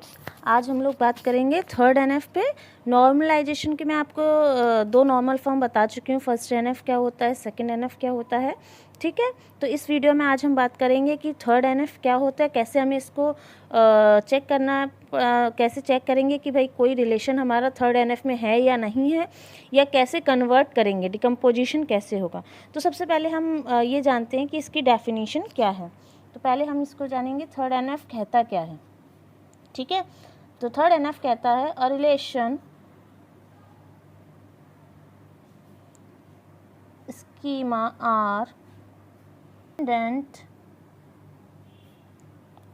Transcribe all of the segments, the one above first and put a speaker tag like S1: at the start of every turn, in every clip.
S1: Students, आज हम लोग बात करेंगे थर्ड एनएफ पे। नॉर्मलाइजेशन की मैं आपको दो नॉर्मल फॉर्म बता चुकी हूँ। फर्स्ट एनएफ क्या होता है, सेकंड एनएफ क्या होता है, ठीक है। तो इस वीडियो में आज हम बात करेंगे कि थर्ड एनएफ क्या होता है, कैसे हमें इसको चेक करना, कैसे चेक करेंगे कि भाई कोई रिलेशन हमारा थर्ड एनएफ में है या नहीं है, या कैसे कन्वर्ट करेंगे, डिकम्पोजिशन कैसे होगा। तो सबसे पहले हम ये जानते हैं कि इसकी डेफिनेशन क्या है। तो पहले हम इसको जानेंगे थर्ड एनएफ कहता क्या है, ठीक है। तो थर्ड एनएफ कहता है a relation schema R independent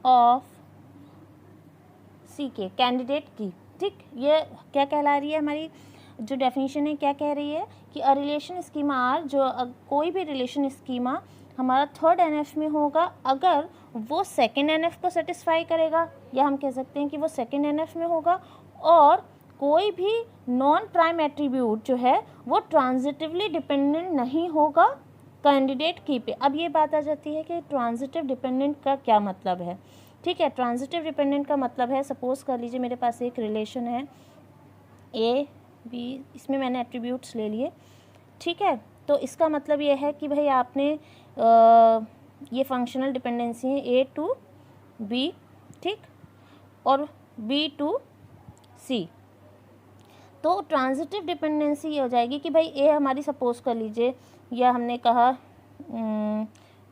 S1: of C के कैंडिडेट की, ठीक। ये क्या कहला रही है, हमारी जो डेफिनेशन है क्या कह रही है कि अ रिलेशन स्कीमा आर, जो कोई भी रिलेशन स्कीमा हमारा थर्ड एनएफ में होगा अगर वो सेकेंड एनएफ को सेटिस्फाई करेगा, या हम कह सकते हैं कि वो सेकेंड एनएफ में होगा, और कोई भी नॉन प्राइम एट्रीब्यूट जो है वो ट्रांजिटिवली डिपेंडेंट नहीं होगा कैंडिडेट की पे। अब ये बात आ जाती है कि ट्रांजिटिव डिपेंडेंट का क्या मतलब है, ठीक है। ट्रांजिटिव डिपेंडेंट का मतलब है, सपोज कर लीजिए मेरे पास एक रिलेशन है ए बी, इसमें मैंने एट्रीब्यूट्स ले लिए, ठीक है। तो इसका मतलब ये है कि भाई आपने ये फंक्शनल डिपेंडेंसी है ए टू बी, ठीक, और बी टू सी। तो ट्रांजिटिव डिपेंडेंसी ये हो जाएगी कि भाई ए हमारी, सपोज कर लीजिए, या हमने कहा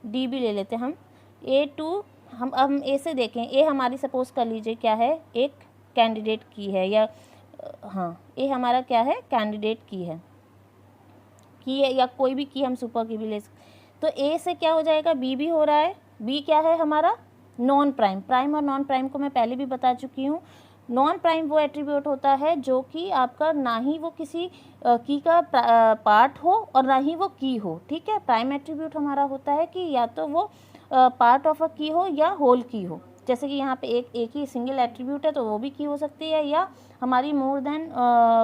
S1: डी भी ले लेते हैं हम, ए टू, हम ए से देखें, ए हमारी सपोज कर लीजिए क्या है, एक कैंडिडेट की है, या हाँ ए हमारा क्या है, कैंडिडेट की है या कोई भी की हम सुपर की भी ले सकते। तो ए से क्या हो जाएगा, बी भी हो रहा है, बी क्या है हमारा नॉन प्राइम। प्राइम और नॉन प्राइम को मैं पहले भी बता चुकी हूँ। नॉन प्राइम वो एट्रीब्यूट होता है जो कि आपका ना ही वो किसी की का पार्ट हो और ना ही वो की हो, ठीक है। प्राइम एट्रीब्यूट हमारा होता है कि या तो वो पार्ट ऑफ अ की हो या होल की हो। जैसे कि यहाँ पे एक ही सिंगल एट्रीब्यूट है तो वो भी की हो सकती है, या हमारी मोर देन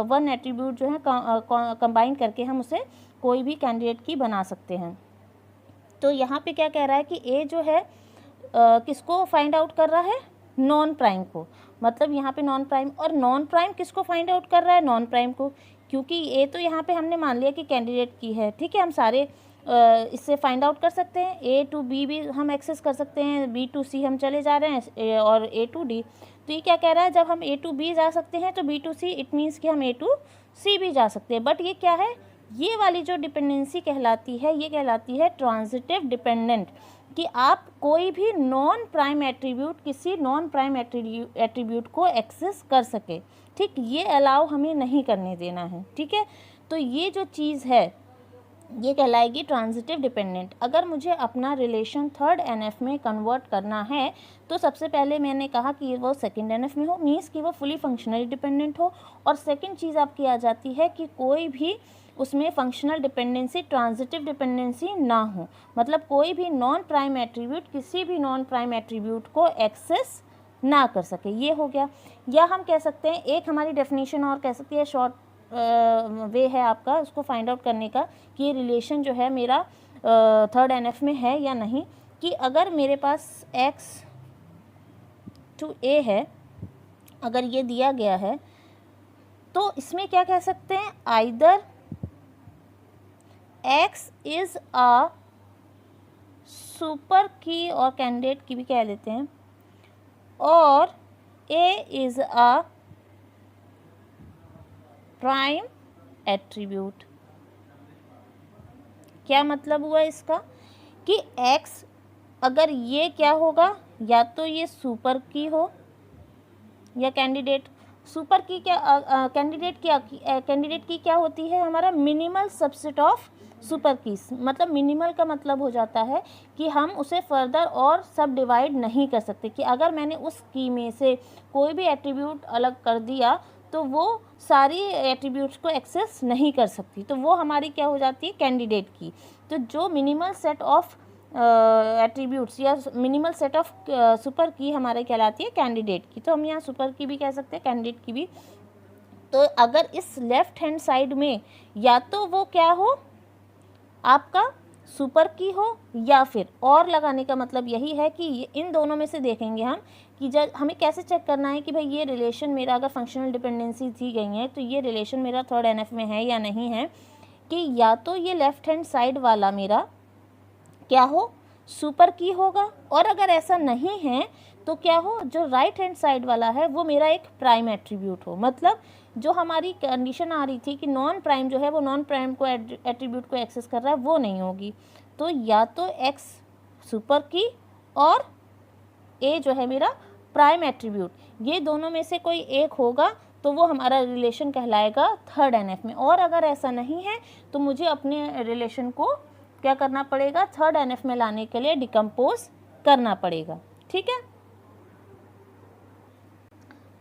S1: वन एट्रीब्यूट जो है कंबाइन करके हम उसे कोई भी कैंडिडेट की बना सकते हैं। तो यहाँ पे क्या कह रहा है कि ए जो है किसको फाइंड आउट कर रहा है, नॉन प्राइम को। मतलब यहाँ पे नॉन प्राइम, और नॉन प्राइम किसको फाइंड आउट कर रहा है, नॉन प्राइम को, क्योंकि ए तो यहाँ पे हमने मान लिया कि कैंडिडेट की है, ठीक है। हम सारे इससे फाइंड आउट कर सकते हैं, ए टू बी भी हम एक्सेस कर सकते हैं, बी टू सी हम चले जा रहे हैं, और ए टू डी। तो ये क्या कह रहा है, जब हम ए टू बी जा सकते हैं तो B to C, it means कि हम ए टू सी भी जा सकते हैं। बट ये क्या है, ये वाली जो डिपेंडेंसी कहलाती है, ये कहलाती है ट्रांजिटिव डिपेंडेंट, कि आप कोई भी नॉन प्राइम एट्रीब्यूट किसी नॉन प्राइम एट्रीब्यूट को एक्सेस कर सके, ठीक। ये अलाउ हमें नहीं करने देना है, ठीक है। तो ये जो चीज़ है ये कहलाएगी ट्रांजिटिव डिपेंडेंट। अगर मुझे अपना रिलेशन थर्ड एनएफ में कन्वर्ट करना है तो सबसे पहले मैंने कहा कि वो सेकंड एनएफ में हो, मीन्स कि वो फुली फंक्शनली डिपेंडेंट हो। और सेकंड चीज़ आपकी आ जाती है कि कोई भी उसमें फंक्शनल डिपेंडेंसी, ट्रांजिटिव डिपेंडेंसी ना हो, मतलब कोई भी नॉन प्राइम एट्रीब्यूट किसी भी नॉन प्राइम एट्रीब्यूट को एक्सेस ना कर सके, ये हो गया। या हम कह सकते हैं, एक हमारी डेफिनेशन और कह सकती है, शॉर्ट वे है आपका उसको फाइंड आउट करने का कि ये रिलेशन जो है मेरा थर्ड एनएफ में है या नहीं, कि अगर मेरे पास x टू a है, अगर ये दिया गया है, तो इसमें क्या कह सकते हैं, either x is a super की, और कैंडिडेट की भी कह देते हैं, और a is a prime attribute. क्या मतलब हुआ इसका, कि x अगर ये क्या होगा, या तो ये सुपर की हो या कैंडिडेट। सुपर की क्या, कैंडिडेट की क्या होती है, हमारा minimal subset of super keys. मतलब मिनिमल का मतलब हो जाता है कि हम उसे फर्दर और सब डिवाइड नहीं कर सकते, कि अगर मैंने उस की में से कोई भी एट्रीब्यूट अलग कर दिया तो वो सारी एट्रीब्यूट्स को एक्सेस नहीं कर सकती, तो वो हमारी क्या हो जाती है, कैंडिडेट की। तो जो मिनिमल सेट ऑफ एट्रीब्यूट्स या मिनिमल सेट ऑफ सुपर की हमारे कहलाती है कैंडिडेट की। तो हम यहाँ सुपर की भी कह सकते हैं, कैंडिडेट की भी। तो अगर इस लेफ्ट हैंड साइड में या तो वो क्या हो, आपका सुपर की हो या फिर और लगाने का मतलब यही है कि इन दोनों में से देखेंगे हम कि जब हमें कैसे चेक करना है कि भाई ये रिलेशन मेरा अगर फंक्शनल डिपेंडेंसी दी गई है तो ये रिलेशन मेरा थर्ड एनएफ में है या नहीं है, कि या तो ये लेफ्ट हैंड साइड वाला मेरा क्या हो, सुपर की होगा, और अगर ऐसा नहीं है तो क्या हो, जो राइट हैंड साइड वाला है वो मेरा एक प्राइम एट्रीब्यूट हो। मतलब जो हमारी कंडीशन आ रही थी कि नॉन प्राइम जो है वो नॉन प्राइम को एट्रीब्यूट को एक्सेस कर रहा है, वो नहीं होगी। तो या तो एक्स सुपर की और ए जो है मेरा प्राइम एट्रीब्यूट, ये दोनों में से कोई एक होगा तो वो हमारा रिलेशन कहलाएगा थर्ड एनएफ में। और अगर ऐसा नहीं है तो मुझे अपने रिलेशन को क्या करना पड़ेगा, थर्ड एनएफ में लाने के लिए डिकम्पोज करना पड़ेगा। ठीक है,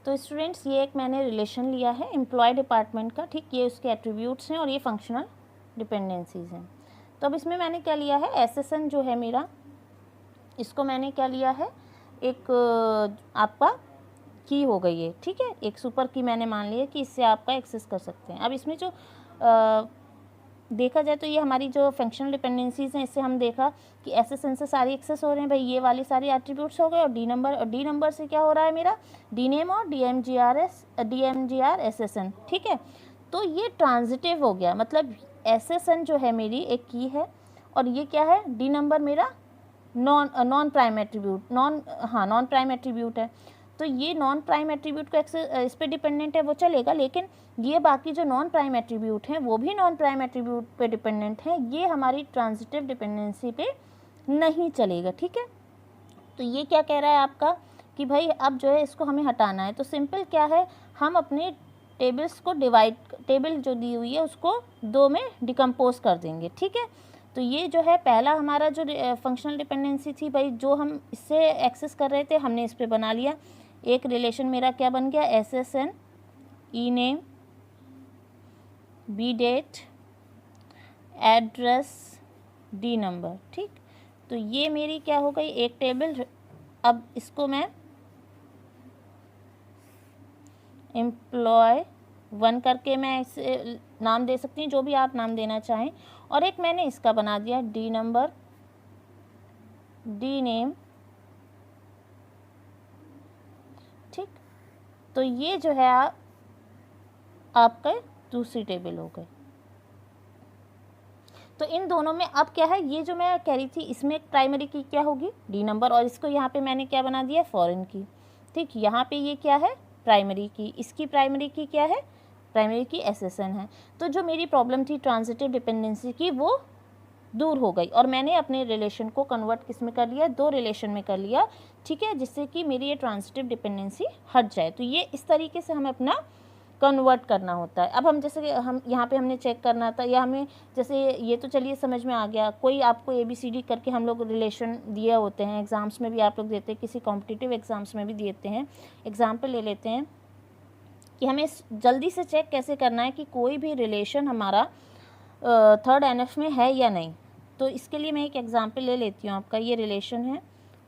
S1: तो स्टूडेंट्स ये एक मैंने रिलेशन लिया है एम्प्लॉय डिपार्टमेंट का, ठीक, ये उसके एट्रीब्यूट्स हैं और ये फंक्शनल डिपेंडेंसीज हैं। तो अब इसमें मैंने क्या लिया है, एसएसएन जो है मेरा, इसको मैंने क्या लिया है, एक आपका की हो गई है, ठीक है, एक सुपर की मैंने मान लिया कि इससे आपका एक्सेस कर सकते हैं। अब इसमें जो देखा जाए तो ये हमारी जो फंक्शनल डिपेंडेंसीज हैं, इससे हम देखा कि एसएसएन से सारी एक्सेस हो रहे हैं भाई, ये वाली सारी एट्रीब्यूट्स हो गए, और डी नंबर से क्या हो रहा है मेरा, डी नेम और DMGR एसएसएन, ठीक है। तो ये ट्रांजिटिव हो गया, मतलब एसएसएन जो है मेरी एक की है और ये क्या है, डी नंबर मेरा non prime attribute, non prime attribute है। तो ये नॉन प्राइम एट्रीब्यूट को इस पे डिपेंडेंट है वो चलेगा, लेकिन ये बाकी जो नॉन प्राइम एट्रीब्यूट हैं वो भी नॉन प्राइम एट्रीब्यूट पे डिपेंडेंट हैं, ये हमारी ट्रांजिटिव डिपेंडेंसी पे नहीं चलेगा। ठीक है, तो ये क्या कह रहा है आपका कि भाई अब जो है इसको हमें हटाना है। तो सिंपल क्या है, हम अपने टेबल्स को टेबल जो दी हुई है उसको दो में डिकम्पोज कर देंगे। ठीक है, तो ये जो है पहला हमारा जो फंक्शनल डिपेंडेंसी थी भाई, जो हम इससे एक्सेस कर रहे थे, हमने इस पर बना लिया। एक रिलेशन मेरा क्या बन गया, SSN E name B date address D number. ठीक, तो ये मेरी क्या हो गई, एक टेबल। अब इसको मैं एम्प्लॉय 1 करके मैं इसे नाम दे सकती हूँ, जो भी आप नाम देना चाहें। और एक मैंने इसका बना दिया डी नंबर डी नेम। ठीक, तो ये जो है आपका दूसरी टेबल हो गई। तो इन दोनों में अब क्या है, ये जो मैं कह रही थी इसमें एक प्राइमरी की क्या होगी, डी नंबर, और इसको यहाँ पे मैंने क्या बना दिया, फॉरेन की। ठीक, यहाँ पे ये क्या है, प्राइमरी की, इसकी प्राइमरी की क्या है, प्राइमरी की एसएसएन है। तो जो मेरी प्रॉब्लम थी ट्रांजिटिव डिपेंडेंसी की वो दूर हो गई और मैंने अपने रिलेशन को कन्वर्ट किस में कर लिया, दो रिलेशन में कर लिया। ठीक है, जिससे कि मेरी ये ट्रांजिटिव डिपेंडेंसी हट जाए। तो ये इस तरीके से हमें अपना कन्वर्ट करना होता है। अब हम जैसे कि हम यहाँ पे हमने चेक करना था, या हमें जैसे ये तो चलिए समझ में आ गया, कोई आपको ABCD करके हम लोग रिलेशन दिए होते हैं, एग्ज़ाम्स में भी आप लोग देते हैं, किसी कॉम्पिटिटिव एग्ज़ाम्स में भी देते हैं। एग्जाम्पल ले लेते हैं कि हमें जल्दी से चेक कैसे करना है कि कोई भी रिलेशन हमारा थर्ड एनएफ में है या नहीं। तो इसके लिए मैं एक एग्जांपल ले लेती हूँ। आपका ये रिलेशन है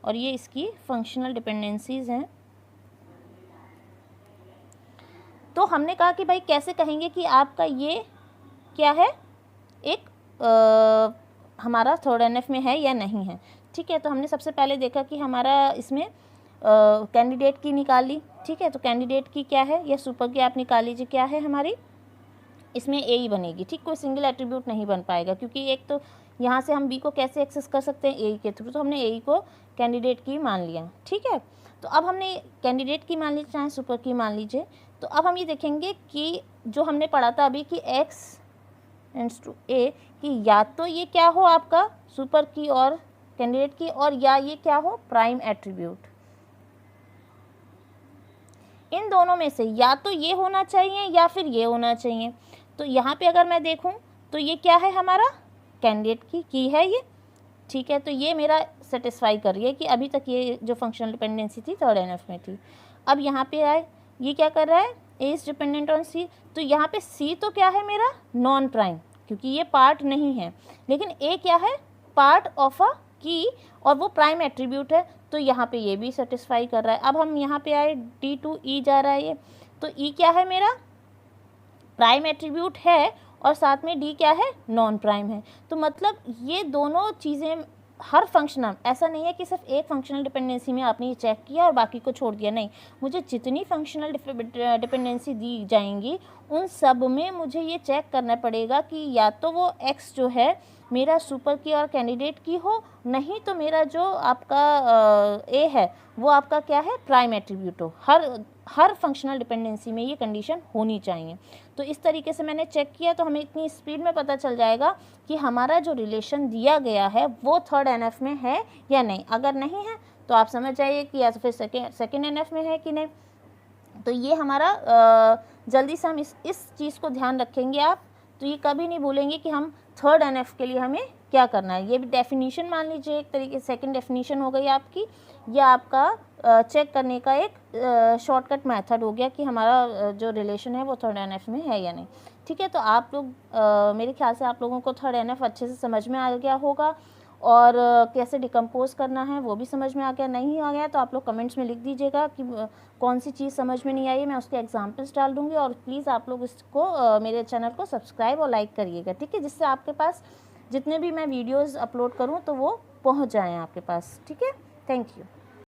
S1: और ये इसकी फंक्शनल डिपेंडेंसीज हैं। तो हमने कहा कि भाई कैसे कहेंगे कि आपका ये क्या है, एक हमारा थर्ड एनएफ में है या नहीं है। ठीक है, तो हमने सबसे पहले देखा कि हमारा इसमें कैंडिडेट की निकाल ली। ठीक है, तो कैंडिडेट की क्या है, या सुपर की आप निकाल लीजिए, क्या है हमारी, इसमें ए ही बनेगी। ठीक, कोई सिंगल एट्रीब्यूट नहीं बन पाएगा, क्योंकि एक तो यहाँ से हम बी को कैसे एक्सेस कर सकते हैं, ए के थ्रू। तो हमने ए को कैंडिडेट की मान लिया। ठीक है, तो अब हमने कैंडिडेट की मान लीजिए, चाहे सुपर की मान लीजिए। तो अब हम ये देखेंगे कि जो हमने पढ़ा था अभी कि एक्स टेंड्स टू ए, कि या तो ये क्या हो आपका सुपर की और कैंडिडेट की, और या ये क्या हो प्राइम एट्रीब्यूट। इन दोनों में से या तो ये होना चाहिए या फिर ये होना चाहिए। तो यहाँ पे अगर मैं देखूँ तो ये क्या है, हमारा कैंडिडेट की है ये। ठीक है, तो ये मेरा सेटिस्फाई कर रही है कि अभी तक ये जो फंक्शनल डिपेंडेंसी थी थर्ड एनएफ में थी। अब यहाँ पे आए, ये क्या कर रहा है, ए इज़ डिपेंडेंट ऑन सी। तो यहाँ पे सी तो क्या है मेरा नॉन प्राइम, क्योंकि ये पार्ट नहीं है, लेकिन ए क्या है, पार्ट ऑफ अ की, और वो प्राइम एट्रीब्यूट है। तो यहाँ पे ये भी सेटिस्फाई कर रहा है। अब हम यहाँ पे आए, डी टू ई जा रहा है ये, तो ई क्या है मेरा प्राइम एट्रीब्यूट है और साथ में डी क्या है, नॉन प्राइम है। तो मतलब ये दोनों चीज़ें हर फंक्शनल, ऐसा नहीं है कि सिर्फ एक फंक्शनल डिपेंडेंसी में आपने ये चेक किया और बाकी को छोड़ दिया, नहीं, मुझे जितनी फंक्शनल डिपेंडेंसी दी जाएंगी उन सब में मुझे ये चेक करना पड़ेगा कि या तो वो एक्स जो है मेरा सुपर की और कैंडिडेट की हो, नहीं तो मेरा जो आपका ए है वो आपका क्या है, प्राइम एट्रीब्यूट हो। हर फंक्शनल डिपेंडेंसी में ये कंडीशन होनी चाहिए। तो इस तरीके से मैंने चेक किया तो हमें इतनी स्पीड में पता चल जाएगा कि हमारा जो रिलेशन दिया गया है वो थर्ड एनएफ में है या नहीं। अगर नहीं है तो आप समझ जाइए कि या तो फिर सेकेंड एनएफ में है कि नहीं। तो ये हमारा जल्दी से हम इस चीज़ को ध्यान रखेंगे आप, तो ये कभी नहीं भूलेंगे कि हम थर्ड एनएफ के लिए हमें क्या करना है। ये भी डेफिनीशन मान लीजिए एक तरीके से सेकंड डेफिनीशन हो गई आपकी, या आपका चेक करने का एक शॉर्टकट मेथड हो गया कि हमारा जो रिलेशन है वो थर्ड एनएफ में है या नहीं। ठीक है, तो आप लोग मेरे ख्याल से आप लोगों को थर्ड एनएफ अच्छे से समझ में आ गया होगा, और कैसे डिकम्पोज करना है वो भी समझ में आ गया। नहीं आ गया तो आप लोग कमेंट्स में लिख दीजिएगा कि कौन सी चीज़ समझ में नहीं आई, मैं उसके एग्जांपल्स डाल दूँगी। और प्लीज़ आप लोग इसको मेरे चैनल को सब्सक्राइब और लाइक करिएगा, ठीक है, जिससे आपके पास जितने भी मैं वीडियोज़ अपलोड करूँ तो वो पहुँच जाएँ आपके पास। ठीक है, थैंक यू।